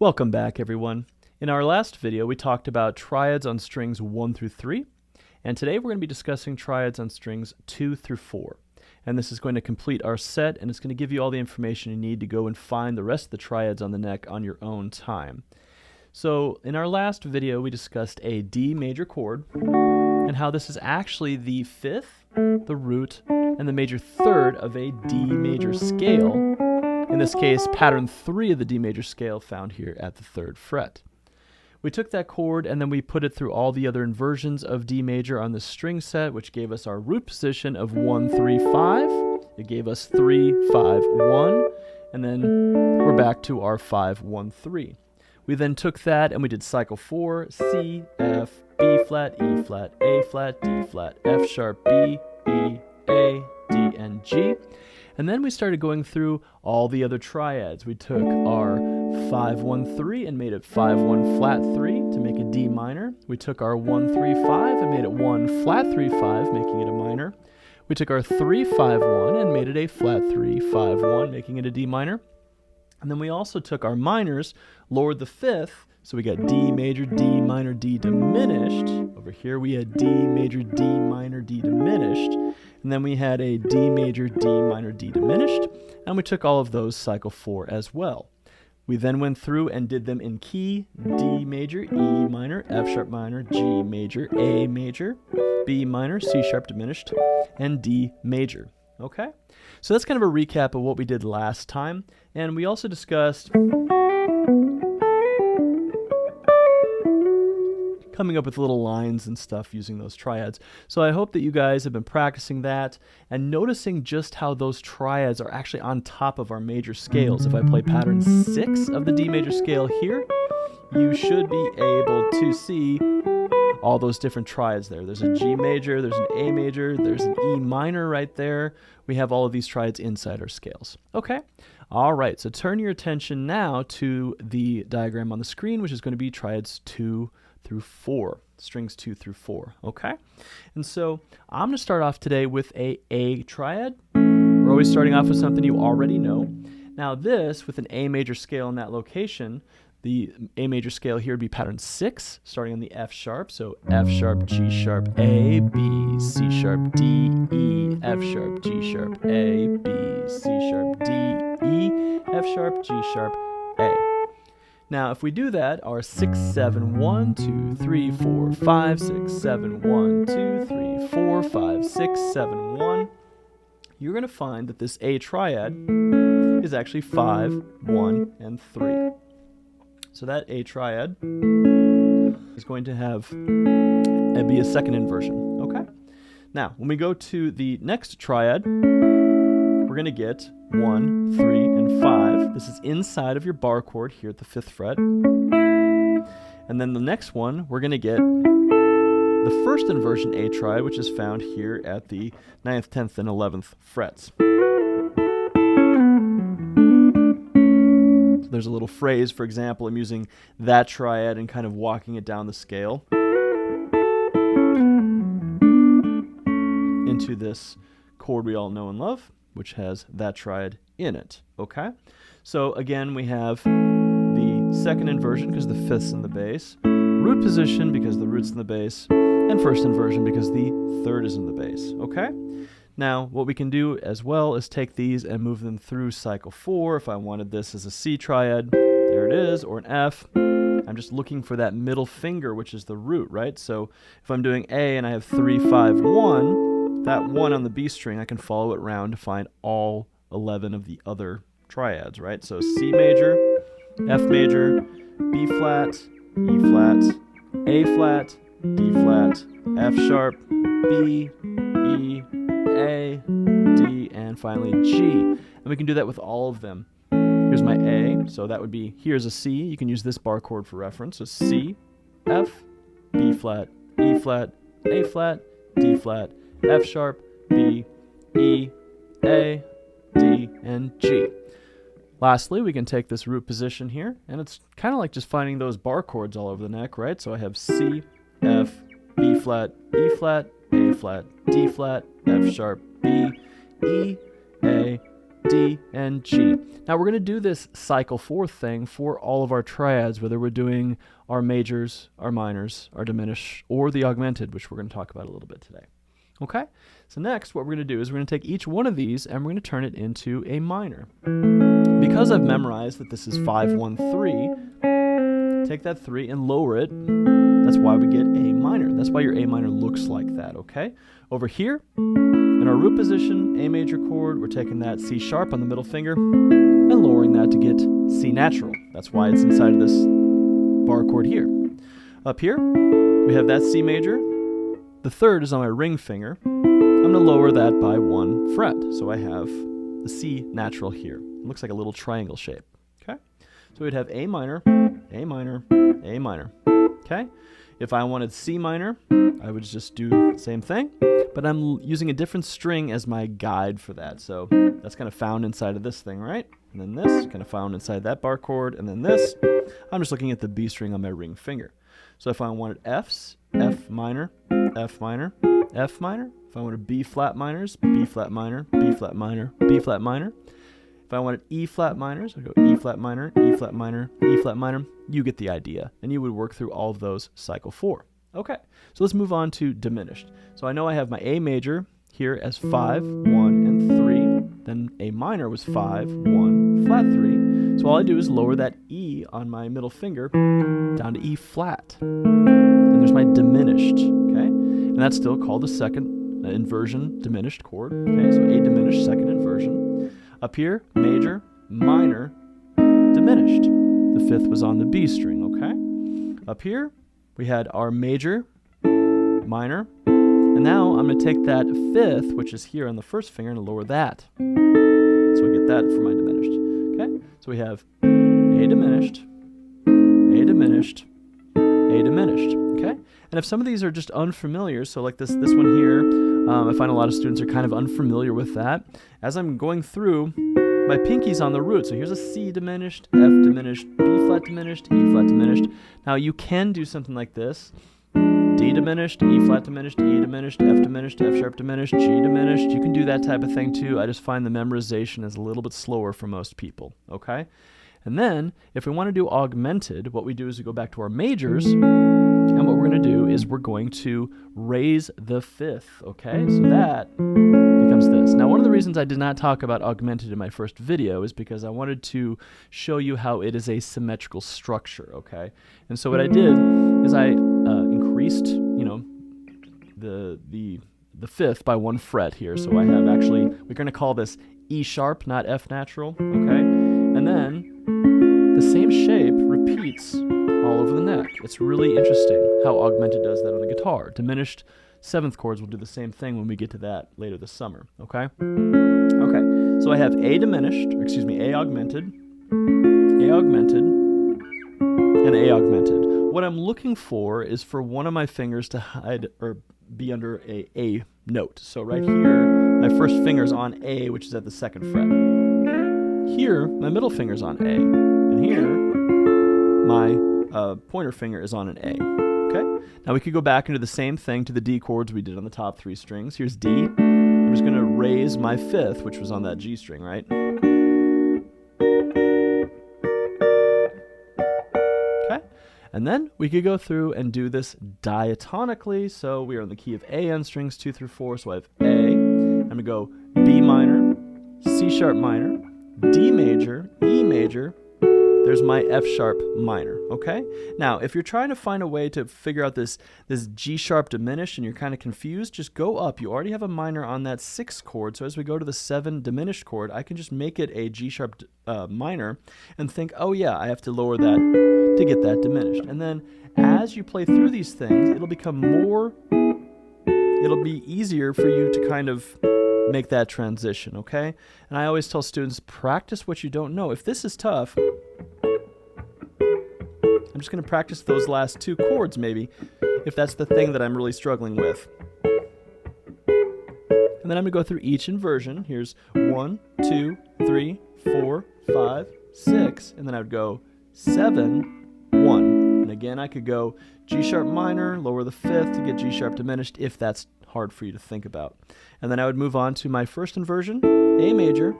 Welcome back, everyone. In our last video, we talked about triads on strings 1 through 3, and today we're going to be discussing triads on strings 2 through 4. And this is going to complete our set, and it's going to give you all the information you need to go and find the rest of the triads on the neck on your own time. So in our last video, we discussed a D major chord, and how this is actually the fifth, the root, and the major third of a D major scale. In this case, pattern 3 of the D major scale found here at the 3rd fret. We took that chord and then we put it through all the other inversions of D major on this string set, which gave us our root position of 1, 3, 5. It gave us 3, 5, 1, and then we're back to our 5, 1, 3. We then took that and we did cycle 4, C, F, B flat, E flat, A flat, D flat, F sharp, B, E, A, D, and G. And then we started going through all the other triads. We took our 5, 1, 3 and made it 5, 1, flat 3 to make a D minor. We took our 1, 3, 5 and made it 1, flat 3, 5, making it a minor. We took our 3, 5, 1 and made it a flat 3, 5, 1, making it a D minor. And then we also took our minors, lowered the 5th, so we got D major, D minor, D diminished. Over here we had D major, D minor, D diminished. And then we had a D major, D minor, D diminished. And we took all of those cycle 4 as well. We then went through and did them in key: D major, E minor, F sharp minor, G major, A major, B minor, C sharp diminished, and D major. Okay? So that's kind of a recap of what we did last time. And we also discussed coming up with little lines and stuff using those triads. So I hope that you guys have been practicing that and noticing just how those triads are actually on top of our major scales. If I play pattern 6 of the D major scale here, you should be able to see all those different triads there. There's a G major, there's an A major, there's an E minor right there. We have all of these triads inside our scales. Okay? All right, so turn your attention now to the diagram on the screen, which is going to be triads 2 through 4, strings 2 through 4, okay? And so I'm going to start off today with A triad. We're always starting off with something you already know. Now this, with an A major scale in that location, the A major scale here would be pattern 6, starting on the F sharp. So F sharp, G sharp, A, B, C sharp, D, E, F sharp, G sharp, A, B, C sharp, D, E, F sharp, G sharp, A. Now if we do that, our 6, 7, 1, 2, 3, 4, 5, 6, 7, 1, 2, 3, 4, 5, 6, 7, 1, you're going to find that this A triad is actually 5, 1, and 3. So that A triad is going to have be a second inversion, okay? Now, when we go to the next triad, we're going to get 1, 3, and 5. This is inside of your bar chord here at the 5th fret. And then the next one, we're going to get the first inversion A triad, which is found here at the 9th, 10th, and 11th frets. There's a little phrase, for example, I'm using that triad and kind of walking it down the scale into this chord we all know and love, which has that triad in it, okay? So again, we have the second inversion because the 5th's in the bass, root position because the root's in the bass, and first inversion because the 3rd is in the bass, okay? Now, what we can do as well is take these and move them through cycle 4. If I wanted this as a C triad, there it is, or an F. I'm just looking for that middle finger, which is the root, right? So if I'm doing A and I have 3, 5, 1, that 1 on the B string, I can follow it around to find all 11 of the other triads, right? So C major, F major, B flat, E flat, A flat, D flat, F sharp, B, E, A, D, and finally G. And we can do that with all of them. Here's my A, so that would be, here's a C. You can use this bar chord for reference. So C, F, B flat, E flat, A flat, D flat, F sharp, B, E, A, D, and G. Lastly, we can take this root position here, and it's kind of like just finding those bar chords all over the neck, right? So I have C, F, B flat, E flat, A flat, D flat, F sharp, B, E, A, D, and G. Now we're going to do this cycle 4 thing for all of our triads, whether we're doing our majors, our minors, our diminished, or the augmented, which we're going to talk about a little bit today. Okay, so next what we're going to do is we're going to take each one of these and we're going to turn it into a minor. Because I've memorized that this is 5, 1, 3, take that 3 and lower it. That's why we get A minor. That's why your A minor looks like that, okay? Over here, in our root position, A major chord, we're taking that C sharp on the middle finger and lowering that to get C natural. That's why it's inside of this bar chord here. Up here, we have that C major. The third is on my ring finger. I'm going to lower that by 1 fret. So I have the C natural here. It looks like a little triangle shape. Okay? So we'd have A minor, A minor, A minor. Okay? If I wanted C minor, I would just do the same thing, but I'm using a different string as my guide for that. So that's kind of found inside of this thing, right? And then this kind of found inside that bar chord, and then this. I'm just looking at the B string on my ring finger. So if I wanted Fs, F minor, F minor, F minor. If I wanted B flat minors, B flat minor, B flat minor, B flat minor. If I wanted E flat minors, I'd go E flat minor, E flat minor, E flat minor. You get the idea. And you would work through all of those cycle 4. Okay, so let's move on to diminished. So I know I have my A major here as 5, 1, and 3. Then A minor was 5, 1, flat 3. So all I do is lower that E on my middle finger down to E flat. And there's my diminished, okay? And that's still called the second inversion diminished chord. Okay, so A diminished, second inversion. Up here, major, minor, diminished. The fifth was on the B string, okay? Up here, we had our major, minor, and now I'm going to take that fifth, which is here on the first finger, and lower that. So I get that for my diminished, okay? So we have A diminished, A diminished, A diminished, okay? And if some of these are just unfamiliar, so like this one here, I find a lot of students are kind of unfamiliar with that. As I'm going through, my pinky's on the root. So here's a C diminished, F diminished, B flat diminished, E flat diminished. Now you can do something like this. D diminished, E flat diminished, E diminished, F diminished, F sharp diminished, G diminished. You can do that type of thing too. I just find the memorization is a little bit slower for most people, okay? And then, if we want to do augmented, what we do is we go back to our majors, and what we're going to do is we're going to raise the fifth, okay? So that becomes this. Now, one of the reasons I did not talk about augmented in my first video is because I wanted to show you how it is a symmetrical structure, okay? And so what I did is I increased, the fifth by 1 fret here. So I have actually, we're going to call this E sharp, not F natural, okay? And then the same shape repeats all over the neck. It's really interesting how augmented does that on the guitar. Diminished 7th chords will do the same thing when we get to that later this summer, okay? Okay, so I have A diminished, or excuse me, A augmented, and A augmented. What I'm looking for is for one of my fingers to hide or be under a note. So right here, my first finger's on A, which is at the 2nd fret. Here, my middle finger's on A, and here, my pointer finger is on an A, okay? Now we could go back and do the same thing to the D chords we did on the top 3 strings. Here's D. I'm just going to raise my 5th, which was on that G string, right? Okay? And then we could go through and do this diatonically. So we are in the key of A on strings 2 through 4, so I have A. I'm going to go B minor, C sharp minor, D major, E major, there's my F sharp minor, okay? Now, if you're trying to find a way to figure out this G sharp diminished and you're kind of confused, just go up. You already have a minor on that 6th chord, so as we go to the 7 diminished chord, I can just make it a G sharp minor and think, oh yeah, I have to lower that to get that diminished. And then as you play through these things, it'll be easier for you to kind of make that transition, okay? And I always tell students, practice what you don't know. If this is tough, I'm just going to practice those last 2 chords maybe, if that's the thing that I'm really struggling with. And then I'm going to go through each inversion. Here's 1, 2, 3, 4, 5, 6, and then I would go 7, 1. And again, I could go G sharp minor, lower the 5th to get G sharp diminished if that's hard for you to think about. And then I would move on to my first inversion, A major,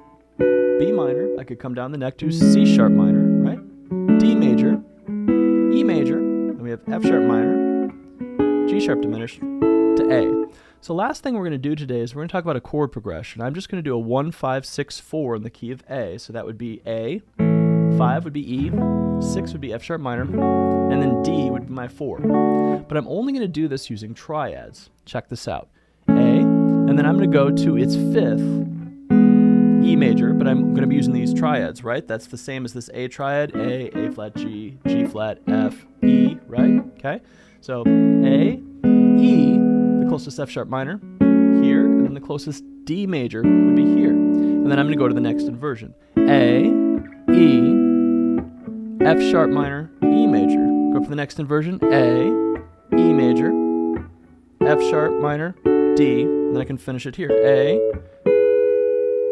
B minor, I could come down the neck to C sharp minor, right? D major, E major, and we have F sharp minor, G sharp diminished, to A. So last thing we're going to do today is we're going to talk about a chord progression. I'm just going to do a 1, 5, 6, 4 in the key of A. So that would be A, 5 would be E, 6 would be F sharp minor, and then D would be my 4. But I'm only going to do this using triads. Check this out. A, and then I'm going to go to its 5th, E major, but I'm going to be using these triads, right? That's the same as this A triad, A flat, G, G flat, F, E, right? Okay? So A, E, the closest F sharp minor, here, and then the closest D major would be here. And then I'm going to go to the next inversion. A, E, F sharp minor, E major. Go for the next inversion. A, E major, F sharp minor, D, and then I can finish it here. A,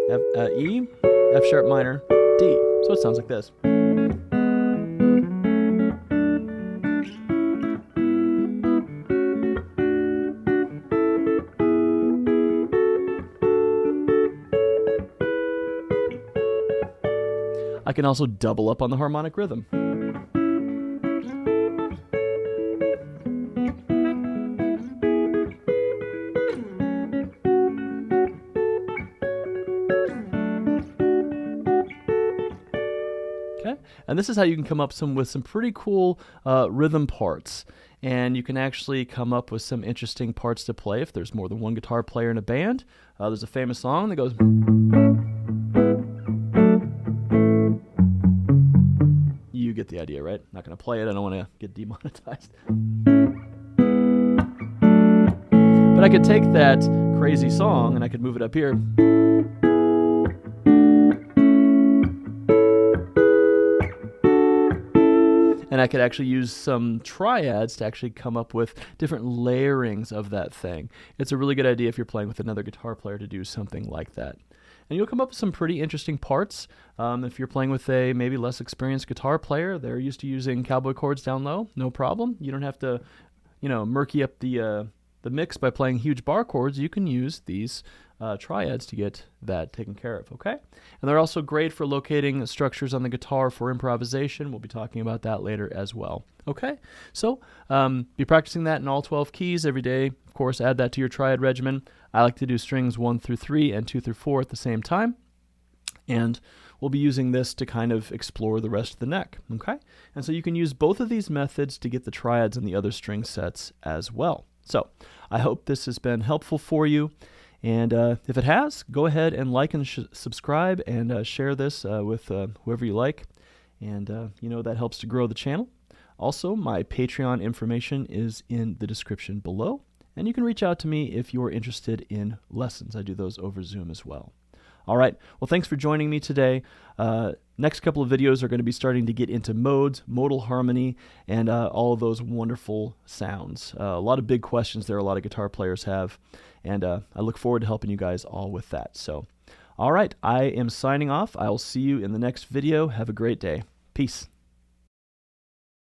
F, E, F sharp minor, D. So it sounds like this. I can also double up on the harmonic rhythm. Okay, and this is how you can come up with some pretty cool rhythm parts. And you can actually come up with some interesting parts to play if there's more than one guitar player in a band. There's a famous song that goes... You get the idea, right? Not going to play it. I don't want to get demonetized. But I could take that crazy song and I could move it up here. And I could actually use some triads to actually come up with different layerings of that thing. It's a really good idea if you're playing with another guitar player to do something like that. And you'll come up with some pretty interesting parts. If you're playing with a maybe less experienced guitar player, they're used to using cowboy chords down low, no problem. You don't have to, murky up the mix by playing huge bar chords. You can use these triads to get that taken care of, okay? And they're also great for locating structures on the guitar for improvisation. We'll be talking about that later as well, okay? So be practicing that in all 12 keys every day. Of course, add that to your triad regimen. I like to do strings 1 through 3 and 2 through 4 at the same time. And we'll be using this to kind of explore the rest of the neck, okay? And so you can use both of these methods to get the triads and the other string sets as well. So I hope this has been helpful for you. And if it has, go ahead and like and subscribe and share this with whoever you like. And that helps to grow the channel. Also, my Patreon information is in the description below. And you can reach out to me if you're interested in lessons. I do those over Zoom as well. All right. Well, thanks for joining me today. Next couple of videos are going to be starting to get into modes, modal harmony, and all of those wonderful sounds. A lot of big questions there a lot of guitar players have, and I look forward to helping you guys all with that. So, all right. I am signing off. I'll see you in the next video. Have a great day. Peace.